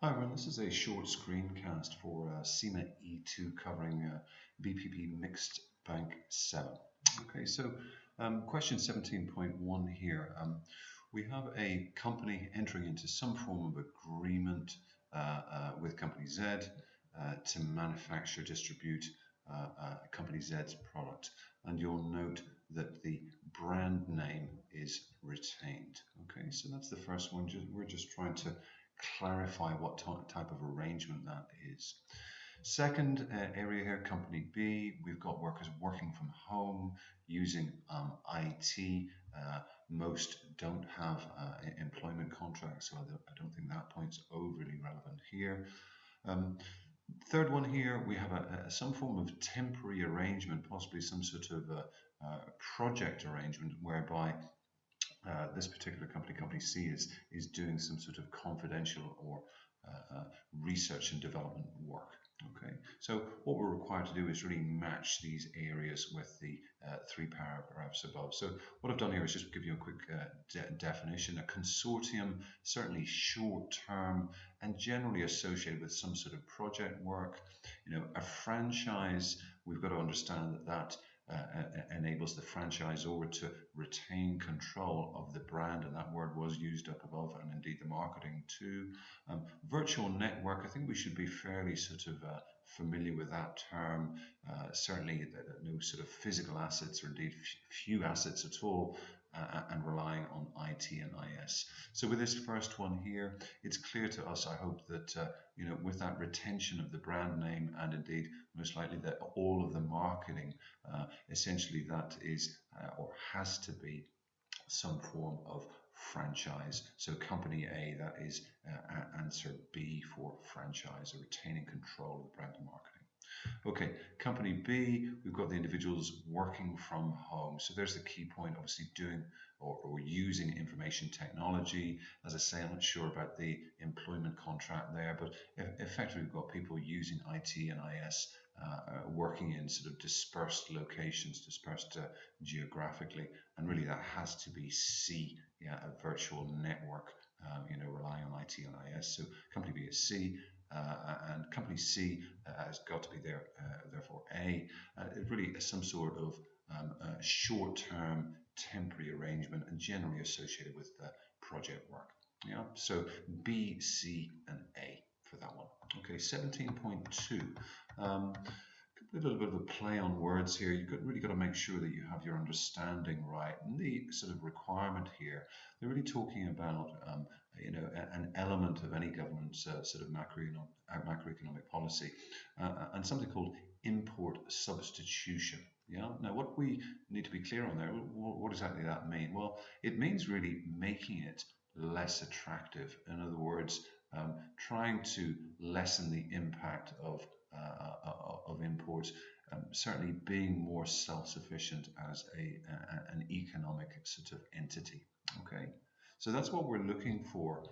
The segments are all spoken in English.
Hi everyone, this is a short screencast for CIMA E2 covering BPP Mixed Bank 7. Okay, so question 17.1 here. We have a company entering into some form of agreement with Company Z to manufacture, distribute Company Z's product. And you'll note that the brand name is retained. Okay, so that's the first one. We're just trying to clarify what type of arrangement that is. Second area here, Company B, we've got workers working from home using IT. Most don't have employment contracts, so I don't think that point's overly relevant here. Third one here, we have some form of temporary arrangement, possibly some sort of project arrangement whereby this particular company, Company C, is doing some sort of confidential or research and development work. Okay, so what we're required to do is really match these areas with the three paragraphs above. So what I've done here is just give you a quick definition. A consortium, certainly short term and generally associated with some sort of project work. You know, a franchise, we've got to understand that enables the franchisor to retain control of the brand, and that word was used up above, and indeed the marketing too. Virtual network, I think we should be fairly sort of familiar with that term. Certainly no sort of physical assets, or indeed few assets at all, and relying on IT and IS. So with this first one here, it's clear to us, I hope, that you know, with that retention of the brand name and indeed most likely that all of the marketing, essentially that is or has to be some form of franchise. So Company A, that is answer B for franchise, or retaining control of the brand and marketing. Okay, Company B, we've got the individuals working from home. So there's the key point, obviously doing or using information technology. As I say, I'm not sure about the employment contract there, but effectively we've got people using IT and IS working in sort of dispersed locations, dispersed geographically, and really that has to be C, yeah, a virtual network, you know, relying on IT and IS. So Company B is C. And Company C has got to be there, therefore A. It really is some sort of short-term temporary arrangement and generally associated with the project work. Yeah, so B, C, and A for that one. Okay, 17.2. A little bit of a play on words here. You've really got to make sure that you have your understanding right. And the sort of requirement here, they're really talking about you know, an element of any government's sort of macroeconomic policy, and something called import substitution. Yeah. Now, what we need to be clear on there, what exactly that mean? Well, it means really making it less attractive. In other words, trying to lessen the impact of imports, certainly being more self-sufficient as an economic sort of entity. Okay, so that's what we're looking for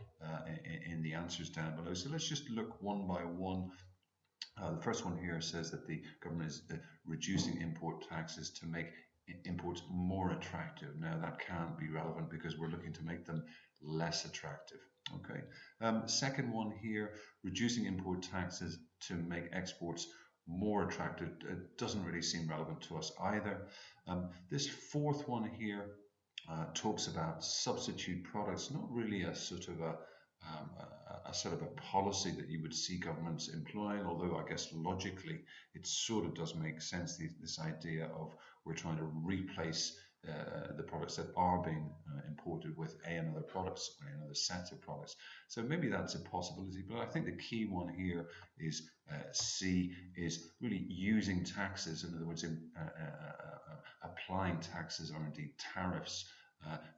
in the answers down below. So let's just look one by one. The first one here says that the government is reducing import taxes to make imports more attractive. Now that can't be relevant because we're looking to make them less attractive. Okay. Second one here, reducing import taxes to make exports more attractive. It doesn't really seem relevant to us either. This fourth one here talks about substitute products, not really a sort of a policy that you would see governments employing, although I guess logically it sort of does make sense, this idea of we're trying to replace the products that are being imported with another products, another set of products. So maybe that's a possibility, but I think the key one here is C, is really using taxes, in other words, applying taxes or indeed tariffs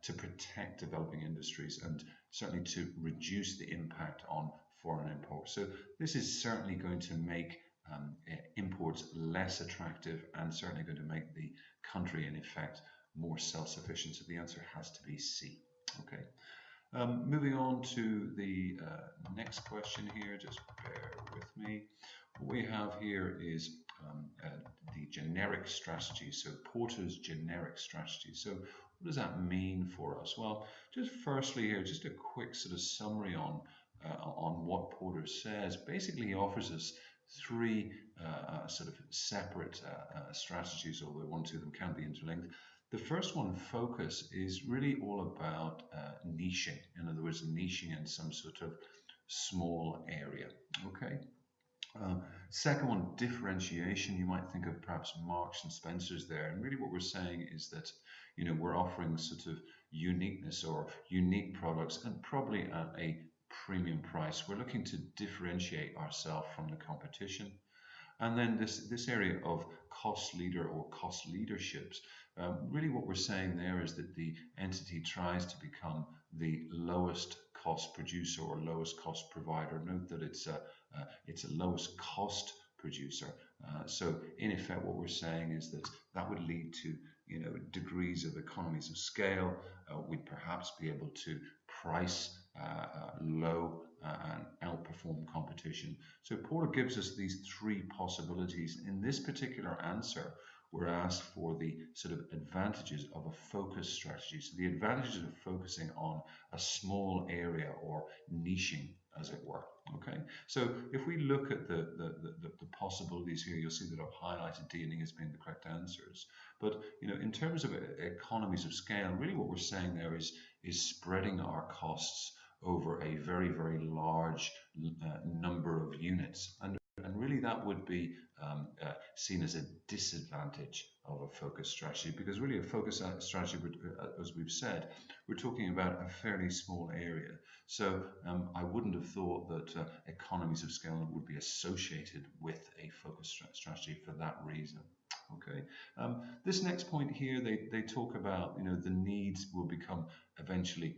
to protect developing industries and certainly to reduce the impact on foreign imports. So this is certainly going to make imports less attractive and certainly going to make the country in effect more self-sufficient. So the answer has to be C. Okay. Moving on to the next question here, just bear with me. What we have here is the generic strategy, so Porter's generic strategy. So what does that mean for us? Well, just firstly here, just a quick sort of summary on on what Porter says, basically he offers us three sort of separate strategies, although one or two of them can be interlinked. The first one, focus, is really all about niching. In other words, niching in some sort of small area. Okay. Uh, Second one, differentiation. You might think of perhaps Marks and Spencers there, and really what we're saying is that we're offering sort of uniqueness or unique products, and probably at a premium price. We're looking to differentiate ourselves from the competition. And then this area of cost leader or cost leaderships, really what we're saying there is that the entity tries to become the lowest cost producer or lowest cost provider. Note that it's a lowest cost producer. So in effect, what we're saying is that that would lead to degrees of economies of scale. We'd perhaps be able to price low and outperform competition. So Porter gives us these three possibilities. In this particular answer, we're asked for the sort of advantages of a focus strategy. So the advantages of focusing on a small area or niching, as it were. Okay, so if we look at the possibilities here, you'll see that I've highlighted D and E as being the correct answers. But in terms of economies of scale, really what we're saying there is spreading our costs over a very, very large number of units. And really that would be seen as a disadvantage of a focus strategy, because really a focus strategy, as we've said, we're talking about a fairly small area. So I wouldn't have thought that economies of scale would be associated with a focus strategy for that reason. Okay. This next point here, they talk about the needs will become eventually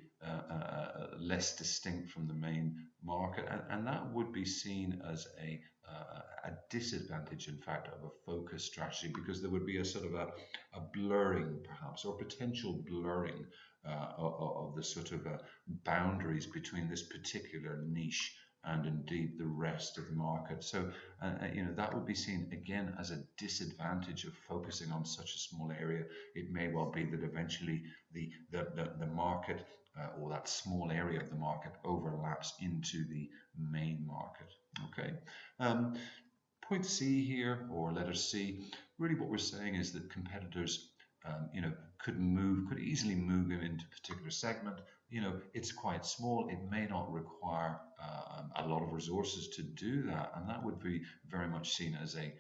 less distinct from the main market, and that would be seen as a disadvantage, in fact, of a focus strategy, because there would be a sort of a blurring, perhaps, or potential blurring of the sort of boundaries between this particular niche and indeed the rest of the market. So, that would be seen again as a disadvantage of focusing on such a small area. It may well be that eventually the market or that small area of the market overlaps into the main market. Okay. Point C here, or letter C, really what we're saying is that competitors could easily move into a particular segment. It's quite small. It may not require a lot of resources to do that, and that would be very much seen as a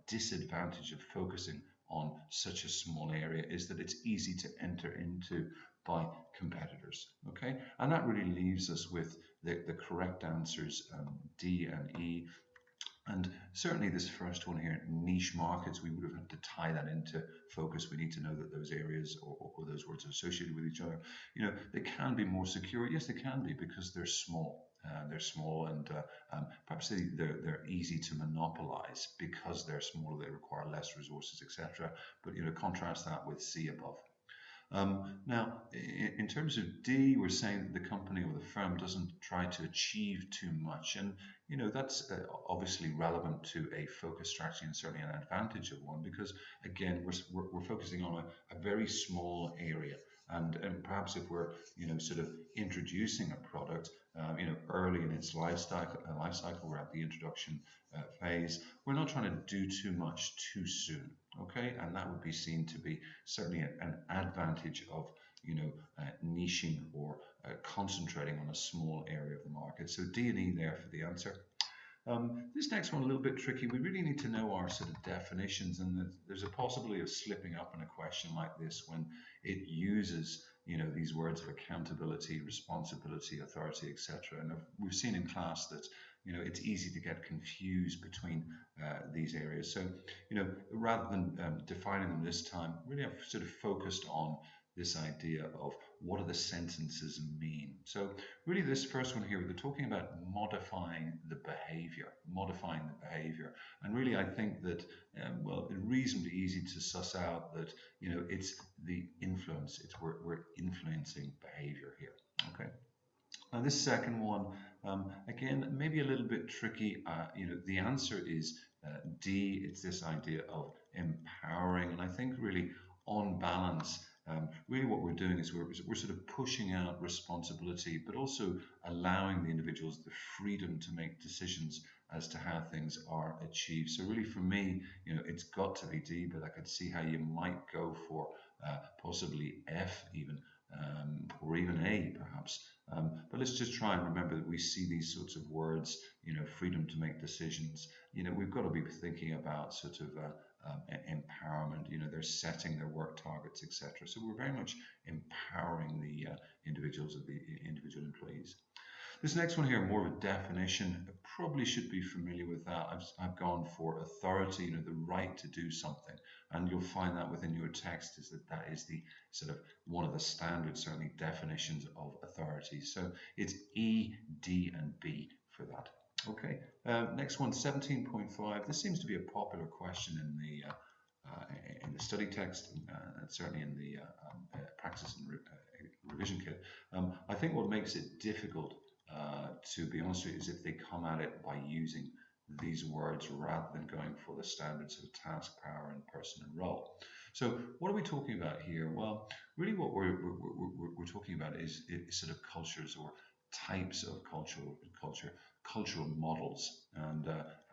disadvantage of focusing on such a small area, is that it's easy to enter into by competitors. Okay, and that really leaves us with the correct answers, D and E. And certainly this first one here, niche markets, we would have had to tie that into focus. We need to know that those areas or those words are associated with each other. They can be more secure. Yes, they can be, because they're small. They're small, and perhaps they're easy to monopolize because they're small. They require less resources, etc. But contrast that with C above. Now, in terms of D, we're saying that the company or the firm doesn't try to achieve too much, and that's obviously relevant to a focus strategy, and certainly an advantage of one, because again we're focusing on a very small area, and perhaps if we're sort of introducing a product early in its life cycle, we're at the introduction phase, we're not trying to do too much too soon. Okay, and that would be seen to be certainly an advantage of niching or concentrating on a small area of the market. So D and E there for the answer. This next one a little bit tricky. We really need to know our sort of definitions, and there's a possibility of slipping up in a question like this when it uses these words of accountability, responsibility, authority, etc. And we've seen in class that it's easy to get confused between these areas. So rather than defining them this time, really I've sort of focused on this idea of what do the sentences mean. So really this first one here, they're talking about modifying the behavior, and really I think that well, it's reasonably easy to suss out that it's the influence. We're influencing behavior here. Okay. Now this second one, again, maybe a little bit tricky. The answer is D. It's this idea of empowering, and I think really on balance, really what we're doing is we're sort of pushing out responsibility, but also allowing the individuals the freedom to make decisions as to how things are achieved. So really for me, it's got to be D, but I could see how you might go for possibly F even, or even A perhaps. But let's just try and remember that we see these sorts of words, freedom to make decisions. We've got to be thinking about sort of empowerment. They're setting their work targets, etc. So we're very much empowering the individuals of the individual employees. This next one here, more of a definition. I probably should be familiar with that. I've gone for authority, the right to do something. And you'll find that within your text is that is the sort of one of the standard, certainly, definitions of authority. So it's E, D, and B for that. Okay, next one, 17.5. This seems to be a popular question in the study text, and certainly in the practice and revision kit. I think what makes it difficult, to be honest with you, is if they come at it by using these words rather than going for the standards of task, power, and person and role. So what are we talking about here? Well, really what we're talking about is sort of cultures or types of cultural models, and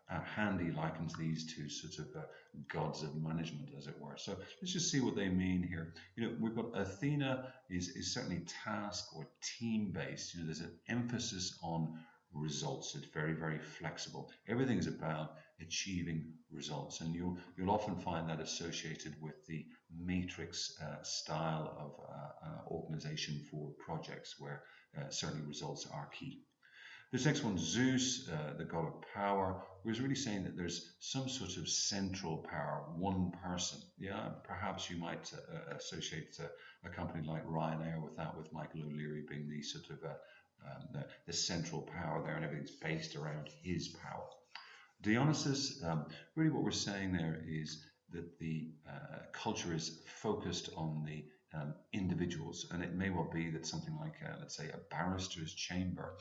Handy likens these to sort of gods of management, as it were. So let's just see what they mean here. We've got Athena is certainly task or team based. There's an emphasis on results. It's very, very flexible. Everything's about achieving results, and you'll often find that associated with the matrix style of organization for projects, where certainly results are key. This next one, Zeus, the god of power, was really saying that there's some sort of central power, one person. Yeah, perhaps you might associate a company like Ryanair with that, with Michael O'Leary being the sort of the central power there, and everything's based around his power. Dionysus, really what we're saying there is that the culture is focused on the individuals, and it may well be that something like, let's say, a barrister's chamber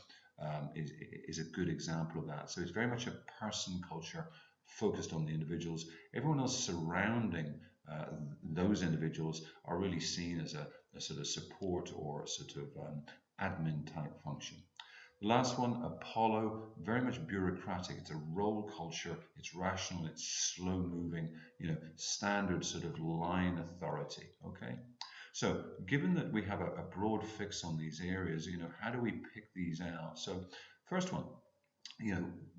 is a good example of that. So it's very much a person culture focused on the individuals. Everyone else surrounding those individuals are really seen as a sort of support or sort of admin type function. The last one, Apollo, very much bureaucratic. It's a role culture. It's rational. It's slow moving. Standard sort of line authority. Okay. So given that we have a broad fix on these areas, how do we pick these out? So first one,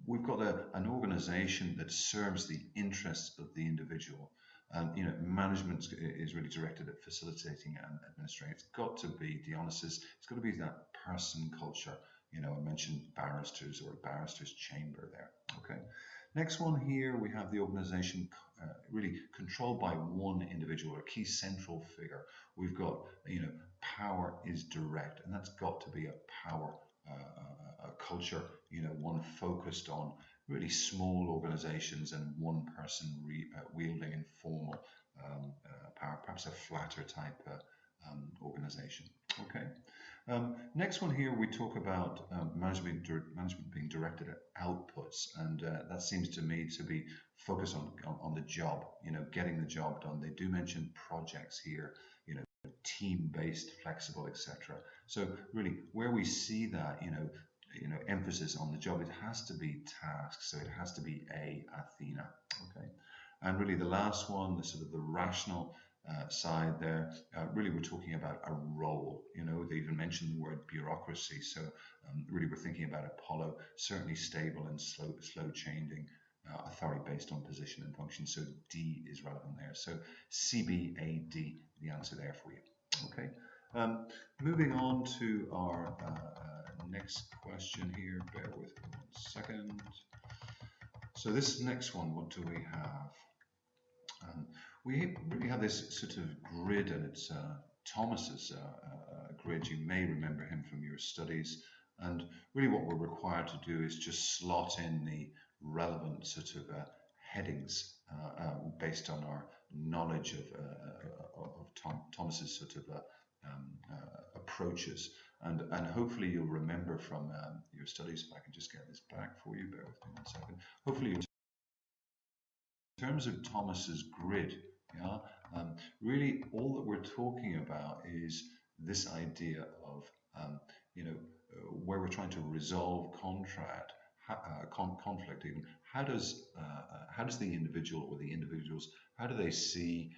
we've got an organization that serves the interests of the individual. Management is really directed at facilitating and administrating. It's got to be Dionysus. It's got to be that person culture. I mentioned barristers or a barrister's chamber there. Okay. Next one here, we have the organization really controlled by one individual, a key central figure. We've got, power is direct, and that's got to be a power a culture, one focused on really small organizations and one person wielding informal power, perhaps a flatter type organization. Okay. Next one here, we talk about management being directed at outputs, and that seems to me to be focused on the job, getting the job done. They do mention projects here, team-based, flexible, etc. So really, where we see that, emphasis on the job, it has to be tasks, so it has to be Athena. Okay, and really the last one, the sort of the rational side there, really we're talking about a role. They even mentioned the word bureaucracy, so really we're thinking about Apollo, certainly stable and slow changing authority based on position and function. So D is relevant there. So CBAD, the answer there for you. Okay. Moving on to our next question here. Bear with me 1 second. So this next one, what do we have? We really have this sort of grid, and it's Thomas's grid. You may remember him from your studies, and really what we're required to do is just slot in the relevant sort of headings based on our knowledge of Thomas's sort of approaches, and hopefully you'll remember from your studies. If I can just get this back for you, bear with me 1 second. Hopefully, in terms of Thomas's grid, Yeah, really, all that we're talking about is this idea of you know where we're trying to resolve conflict. Even how does the individual or the individuals, how do they see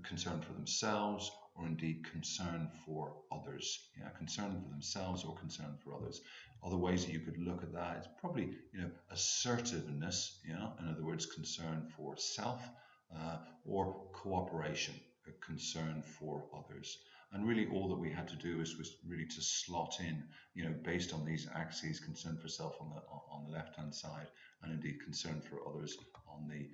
concern for themselves, or indeed concern for others? Yeah, concern for themselves or concern for others. Other ways that you could look at that is probably assertiveness. Yeah, in other words, concern for self, or cooperation, a concern for others. And really, all that we had to do was really to slot in, based on these axes: concern for self on the left-hand side, and indeed concern for others on the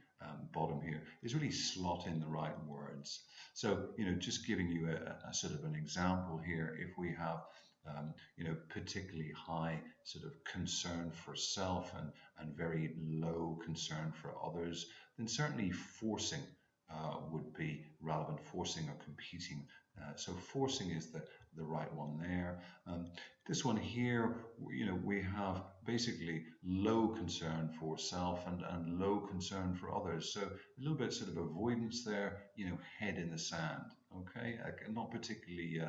bottom here, is really slot in the right words. So, just giving you a sort of an example here, if we have particularly high sort of concern for self and very low concern for others, then certainly forcing would be relevant, forcing or competing. So forcing is the right one there. This one here, we have basically low concern for self and low concern for others. So a little bit sort of avoidance there, head in the sand. Okay, not particularly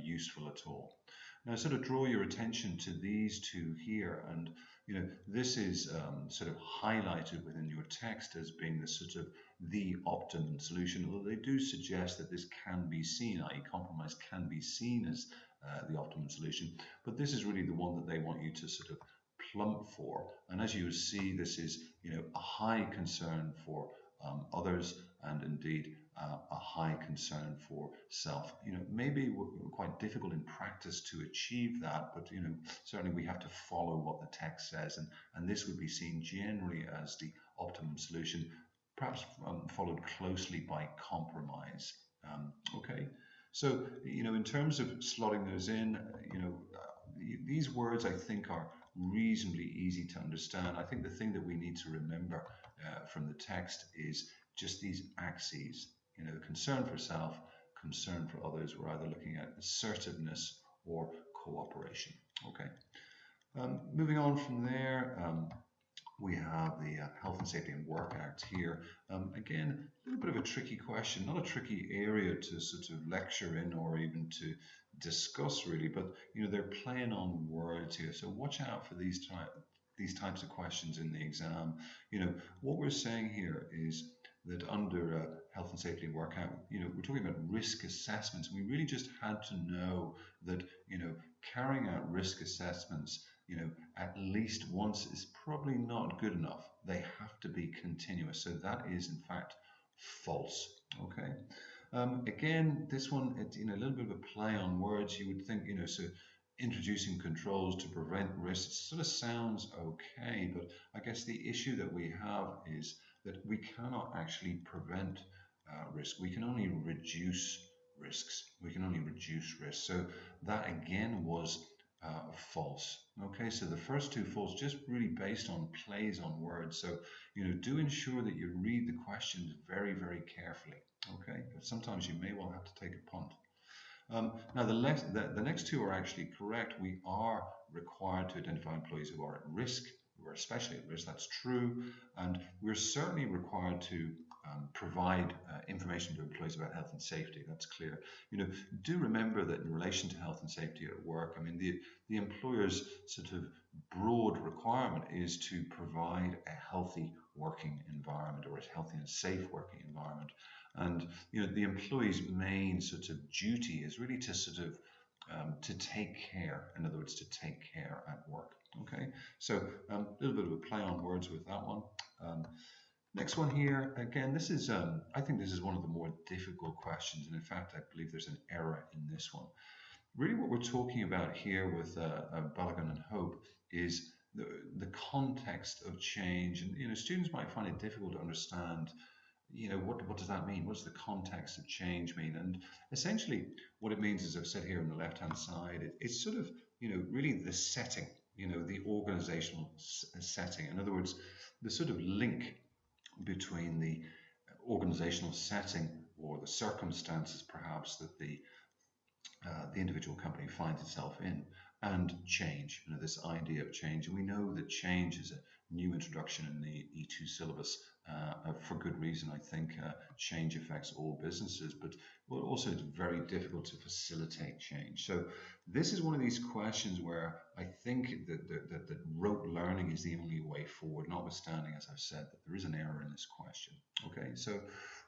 useful at all. Now, sort of draw your attention to these two here, and this is sort of highlighted within your text as being the sort of the optimum solution, although they do suggest that this can be seen, i.e. compromise can be seen as the optimum solution, but this is really the one that they want you to sort of plump for. And as you will see, this is a high concern for others, and indeed a high concern for self. Maybe quite difficult in practice to achieve that, but certainly we have to follow what the text says, and this would be seen generally as the optimum solution, perhaps followed closely by compromise. Okay, so in terms of slotting those in, these words I think are reasonably easy to understand. I think the thing that we need to remember from the text is just these axes. Concern for self, concern for others. We're either looking at assertiveness or cooperation. Okay. Moving on from there, we have the Health and Safety and Work Act here. Again, a little bit of a tricky question, not a tricky area to sort of lecture in or even to discuss really, but they're playing on words here. So watch out for these types of questions in the exam. What we're saying here is that under Health and Safety and Work Act, we're talking about risk assessments. We really just had to know that, carrying out risk assessments, at least once is probably not good enough. They have to be continuous. So that is in fact false. Okay. Again, this one, it's a little bit of a play on words. You would think, so introducing controls to prevent risks sort of sounds okay, but I guess the issue that we have is that we cannot actually prevent risk. We can only reduce risks. We can only reduce risks. So that again was false. Okay, so the first two false, just really based on plays on words. So do ensure that you read the questions very, very carefully. Okay, but sometimes you may well have to take a punt. Now the next two are actually correct. We are required to identify employees who are at risk, who are especially at risk. That's true, and we're certainly required to provide information to employees about health and safety. That's clear. Do remember that in relation to health and safety at work, I mean the employer's sort of broad requirement is to provide a healthy working environment, or a healthy and safe working environment. And the employee's main sort of duty is really to sort of to take care. In other words, to take care at work. Okay, so a little bit of a play on words with that one. Next one here, again, this is I think this is one of the more difficult questions, and in fact, I believe there's an error in this one. Really, what we're talking about here with Balogun and Hope is the context of change, and students might find it difficult to understand. What does that mean? What does the context of change mean? And essentially, what it means, as I've said here on the left-hand side, it's sort of, really the setting, the organizational setting. In other words, the sort of link between the organizational setting or the circumstances, perhaps, that the individual company finds itself in, and change, this idea of change. And we know that change is a new introduction in the E2 syllabus for good reason. I think change affects all businesses, but also it's very difficult to facilitate change. So this is one of these questions where I think that rote learning is the only way forward, notwithstanding, as I've said, that there is an error in this question. Okay, so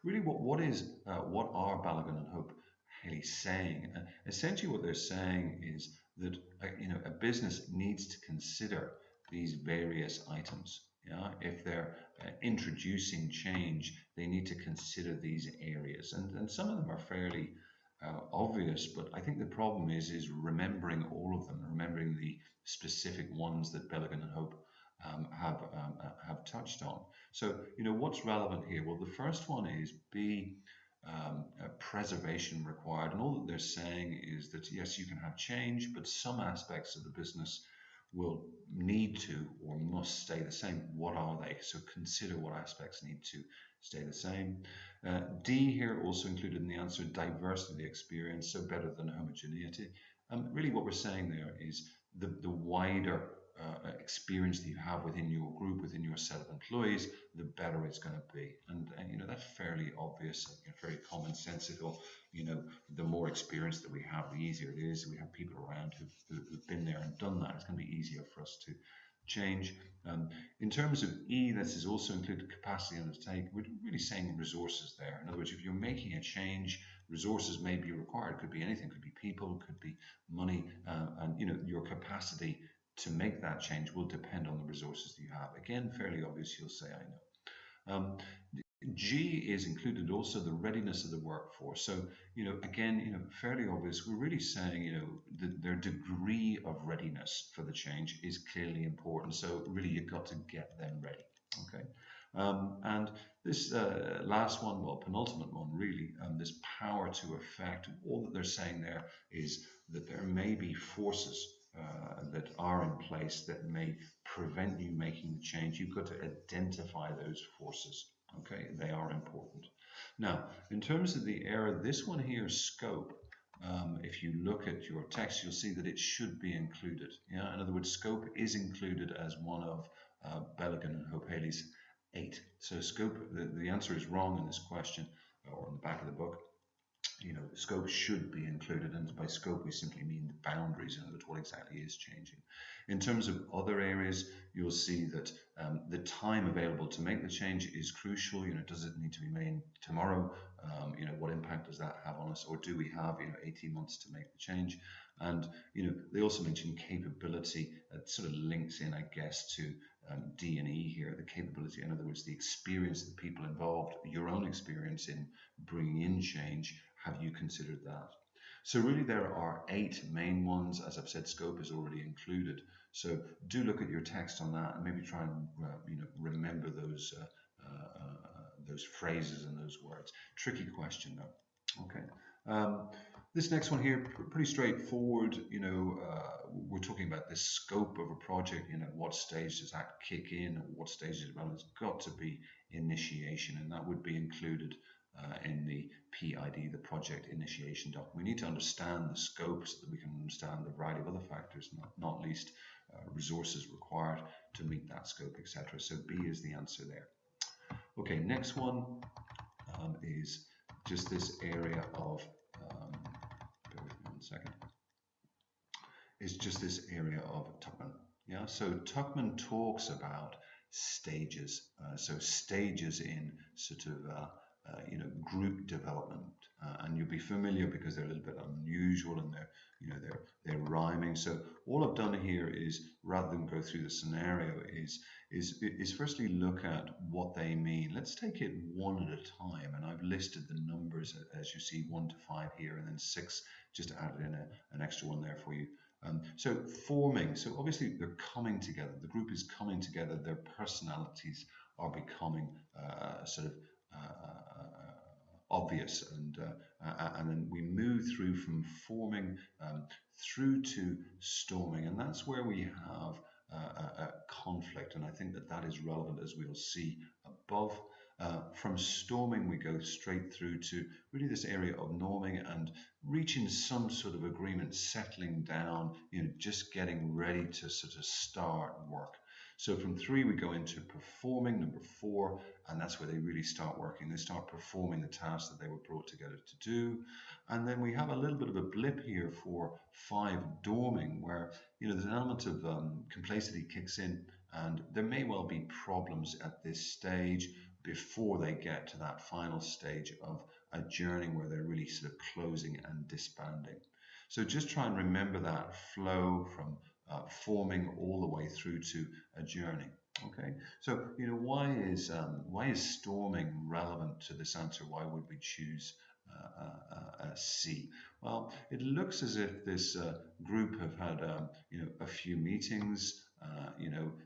really what are Balogun and Hope Haley saying? Essentially what they're saying is that a business needs to consider these various items. Yeah, if they're introducing change, they need to consider these areas, and some of them are fairly obvious. But I think the problem is remembering all of them, remembering the specific ones that Balogun and Hope have touched on. So what's relevant here? Well, the first one is preservation required, and all that they're saying is that yes, you can have change, but some aspects of the business will need to or must stay the same. What are they? So consider what aspects need to stay the same. D here also included in the answer, diversity of the experience, so better than homogeneity. Really what we're saying there is the wider experience that you have within your group, within your set of employees, the better it's going to be. And that's fairly obvious, very commonsensical. The more experience that we have, the easier it is. We have people around who've been there and done that. It's going to be easier for us to change. In terms of E, this is also included capacity and undertake. We're really saying resources there. In other words, if you're making a change, resources may be required. It could be anything. It could be people, could be money, and your capacity to make that change will depend on the resources that you have. Again, fairly obvious. You'll say, I know. G is included also the readiness of the workforce. So, again, fairly obvious. We're really saying, their degree of readiness for the change is clearly important. So really, you've got to get them ready. Okay. And this last one, well, penultimate one, really, this power to affect. All that they're saying there is that there may be forces that are in place that may prevent you making the change. You've got to identify those forces. Okay, they are important. Now, in terms of the error, this one here, scope, if you look at your text, you'll see that it should be included. Yeah, in other words, scope is included as one of Balogun and Hope Haley's 8. So scope, the answer is wrong in this question, or in the back of the book. Scope should be included, and by scope we simply mean the boundaries, in other words, what exactly is changing. In terms of other areas, you'll see that the time available to make the change is crucial. Does it need to be made tomorrow? What impact does that have on us? Or do we have 18 months to make the change? And they also mention capability. It sort of links in, I guess, to D and E here. The capability, in other words, the experience of the people involved, your own experience in bringing in change. Have you considered that? So really there are 8 main ones. As I've said, scope is already included. So do look at your text on that and maybe try and remember those phrases and those words. Tricky question though. Okay. This next one here, pretty straightforward. We're talking about the scope of a project. What stage does that kick in? At what stage is it relevant? It's got to be initiation, and that would be included in the PID, the project initiation document. We need to understand the scope so that we can understand the variety of other factors, not least resources required to meet that scope, etc. So B is the answer there. Okay, next one is just this area of, bear with me 1 second, is just this area of Tuckman. Yeah, so Tuckman talks about stages, so stages in sort of group development, and you'll be familiar because they're a little bit unusual and they're rhyming. So all I've done here is, rather than go through the scenario, is firstly look at what they mean. Let's take it one at a time, and I've listed the numbers as you see, 1 to 5 here, and then 6 just added in an extra one there for you. So forming, so obviously they're coming together. The group is coming together. Their personalities are becoming sort of obvious, and then we move through from forming through to storming, and that's where we have a conflict, and I think that is relevant, as we'll see above. From storming, we go straight through to really this area of norming and reaching some sort of agreement, settling down, just getting ready to sort of start work. So from 3, we go into performing, number 4, and that's where they really start working. They start performing the tasks that they were brought together to do. And then we have a little bit of a blip here for 5, dorming, where there's an element of complacency kicks in, and there may well be problems at this stage before they get to that final stage of adjourning, where they're really sort of closing and disbanding. So just try and remember that flow from forming all the way through to adjourning. Okay, so why is storming relevant to this answer? Why would we choose C? Well, it looks as if this group have had a few meetings,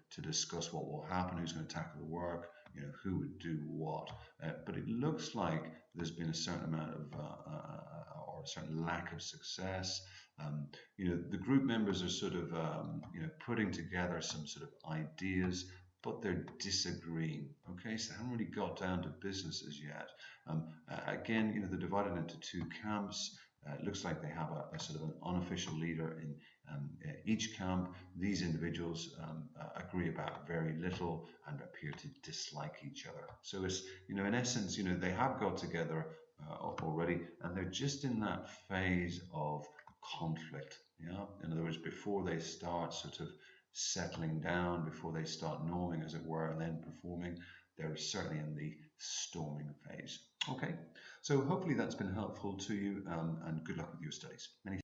to discuss what will happen, who's going to tackle the work, who would do what. But it looks like there's been a certain amount of or a certain lack of success. The group members are sort of putting together some sort of ideas, but they're disagreeing. Okay, so they haven't really got down to business as yet. Again, they're divided into 2 camps. It looks like they have a sort of an unofficial leader in each camp. These individuals agree about very little and appear to dislike each other. So it's, in essence, they have got together already, and they're just in that phase of conflict. Yeah, in other words, before they start sort of settling down, before they start norming, as it were, and then performing, they're certainly in the storming phase. Okay, so hopefully that's been helpful to you, and good luck with your studies. Many